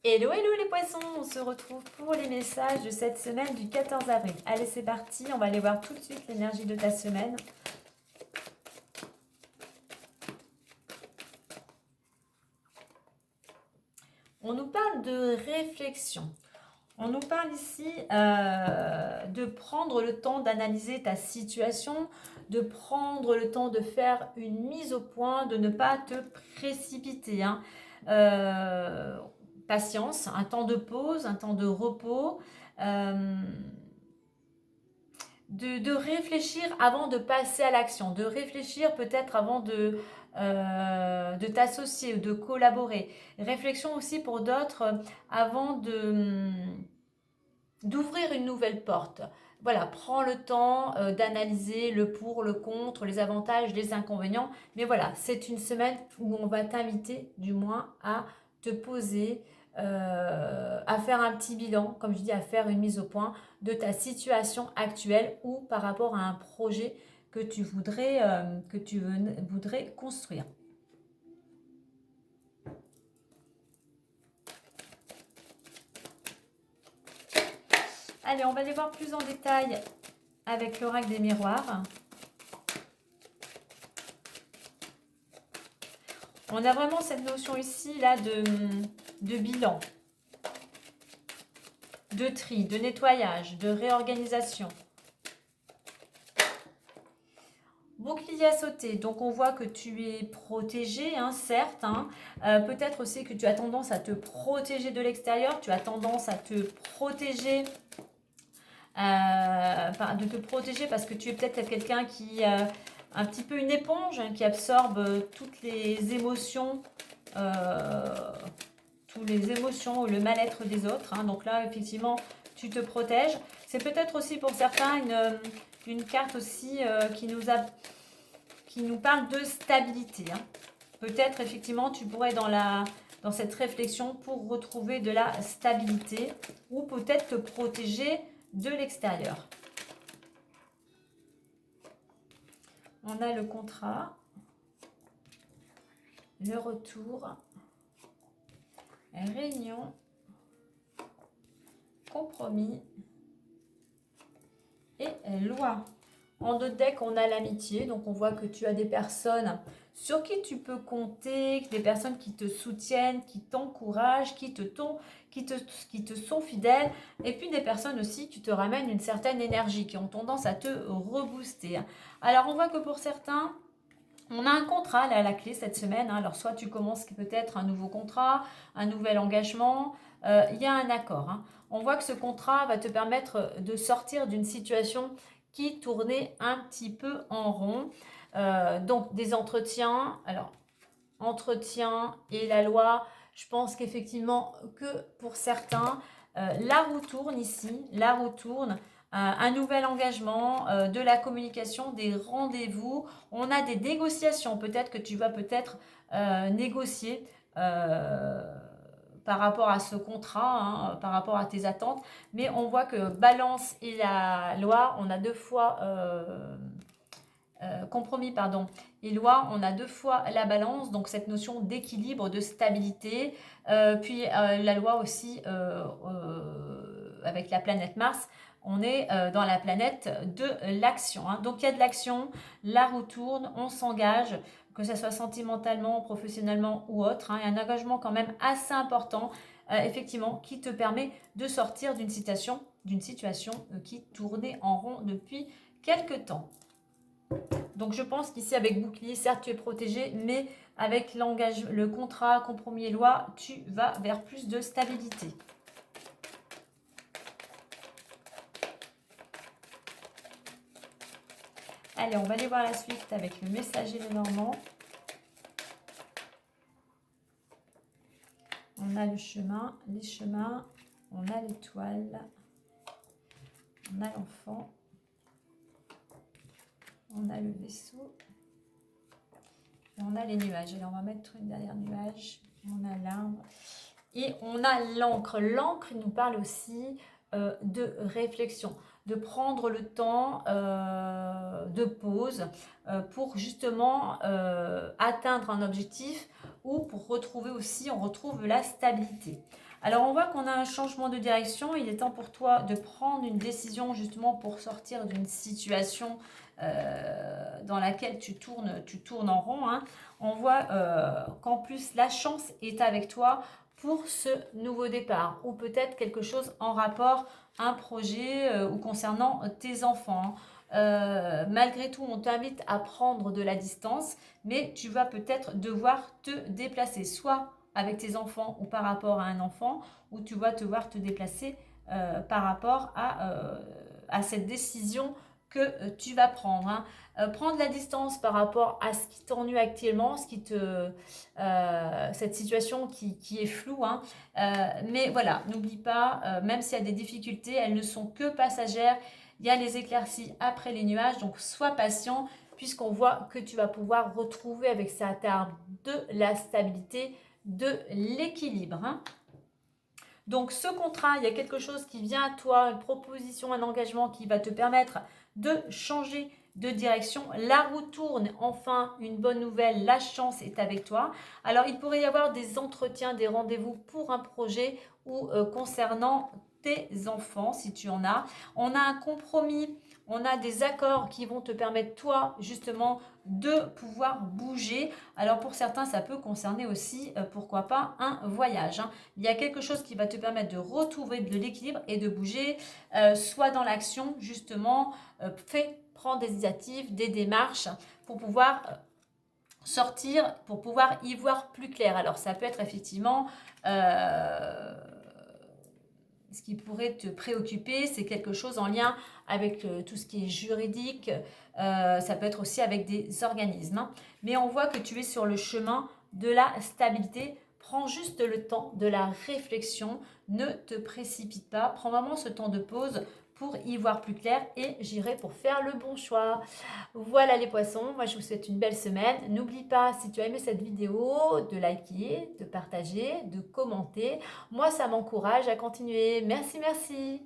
Hello, hello les poissons, on se retrouve pour les messages de cette semaine du 14 avril. Allez, c'est parti, on va aller voir tout de suite l'énergie de ta semaine. On nous parle de réflexion. On nous parle ici de prendre le temps d'analyser ta situation, de prendre le temps de faire une mise au point, de ne pas te précipiter. Patience, un temps de pause, un temps de repos, de réfléchir avant de passer à l'action, de réfléchir peut-être avant de t'associer, de collaborer. Réflexion aussi pour d'autres avant d'ouvrir une nouvelle porte. Voilà, prends le temps d'analyser le pour, le contre, les avantages, les inconvénients. Mais voilà, c'est une semaine où on va t'inviter du moins à te poser, à faire un petit bilan, comme je dis, à faire une mise au point de ta situation actuelle ou par rapport à un projet que tu voudrais construire. Allez, on va aller voir plus en détail avec l'oracle des miroirs. On a vraiment cette notion ici là de bilan, de tri, de nettoyage, de réorganisation. Bouclier à sauter, donc on voit que tu es protégé, certes. Peut-être aussi que tu as tendance à te protéger de l'extérieur, tu as tendance à te protéger, de te protéger parce que tu es peut-être quelqu'un qui un petit peu une éponge qui absorbe toutes les émotions, ou le mal-être des autres. Donc là, effectivement, tu te protèges. C'est peut-être aussi pour certains une carte aussi qui nous parle de stabilité. Peut-être effectivement tu pourrais dans cette réflexion pour retrouver de la stabilité ou peut-être te protéger de l'extérieur. On a le contrat, le retour, réunion, compromis et loi. En deux decks, on a l'amitié. Donc, on voit que tu as des personnes sur qui tu peux compter, des personnes qui te soutiennent, qui t'encouragent, qui te sont fidèles. Et puis, des personnes aussi qui te ramènent une certaine énergie, qui ont tendance à te rebooster. Alors, on voit que pour certains, on a un contrat là, à la clé cette semaine. Alors, soit tu commences peut-être un nouveau contrat, un nouvel engagement. Il y a un accord. On voit que ce contrat va te permettre de sortir d'une situation qui tournait un petit peu en rond. Donc, des entretiens. Alors, entretien et la loi, je pense qu'effectivement, que pour certains, la roue tourne ici. La roue tourne. Un nouvel engagement, de la communication, des rendez-vous. On a des négociations. Peut-être que tu vas négocier par rapport à ce contrat, par rapport à tes attentes. Mais on voit que balance et la loi, on a deux fois compromis, et loi, on a deux fois la balance, donc cette notion d'équilibre, de stabilité. Puis la loi aussi, avec la planète Mars, on est dans la planète de l'action. Donc il y a de l'action, la roue tourne, on s'engage, que ce soit sentimentalement, professionnellement ou autre. Il y a un engagement quand même assez important, effectivement, qui te permet de sortir d'une situation qui tournait en rond depuis quelques temps. Donc je pense qu'ici avec bouclier, certes tu es protégé, mais avec le contrat, compromis et loi, tu vas vers plus de stabilité. Allez, on va aller voir la suite avec le messager de Normand. On a le chemin, les chemins, on a l'étoile, on a l'enfant, on a le vaisseau, et on a les nuages. Alors on va mettre une dernière nuage, on a l'arbre, et on a l'encre. L'encre nous parle aussi de réflexion, de prendre le temps de pause pour justement atteindre un objectif ou pour retrouver aussi, on retrouve la stabilité. Alors, on voit qu'on a un changement de direction. Il est temps pour toi de prendre une décision justement pour sortir d'une situation dans laquelle tu tournes en rond. Hein. On voit qu'en plus, la chance est avec toi pour ce nouveau départ ou peut-être quelque chose en rapport un projet ou concernant tes enfants. Malgré tout, on t'invite à prendre de la distance, mais tu vas peut-être devoir te déplacer, soit avec tes enfants ou par rapport à un enfant, ou tu vas devoir te déplacer par rapport à cette décision que tu vas prendre. Hein. Prendre la distance par rapport à ce qui t'ennuie actuellement, cette situation qui est floue. Hein. Mais voilà, n'oublie pas, même s'il y a des difficultés, elles ne sont que passagères. Il y a les éclaircies après les nuages, donc sois patient puisqu'on voit que tu vas pouvoir retrouver avec ça à terme de la stabilité, de l'équilibre. Hein. Donc ce contrat, il y a quelque chose qui vient à toi, une proposition, un engagement qui va te permettre de changer de direction. La roue tourne, enfin une bonne nouvelle, la chance est avec toi. Alors il pourrait y avoir des entretiens, des rendez-vous pour un projet ou concernant tes enfants si tu en as. On a un compromis, on a des accords qui vont te permettre toi justement de pouvoir bouger. Alors pour certains, ça peut concerner aussi, pourquoi pas, un voyage. Hein. Il y a quelque chose qui va te permettre de retrouver de l'équilibre et de bouger, soit dans l'action, justement, prendre des initiatives, des démarches pour pouvoir sortir, pour pouvoir y voir plus clair. Alors ça peut être effectivement... ce qui pourrait te préoccuper, c'est quelque chose en lien avec tout ce qui est juridique, ça peut être aussi avec des organismes. Hein. Mais on voit que tu es sur le chemin de la stabilité. Prends juste le temps de la réflexion, ne te précipite pas, prends vraiment ce temps de pause pour y voir plus clair et j'irai pour faire le bon choix. Voilà les poissons, moi je vous souhaite une belle semaine. N'oublie pas, si tu as aimé cette vidéo, de liker, de partager, de commenter. Moi ça m'encourage à continuer. Merci, merci.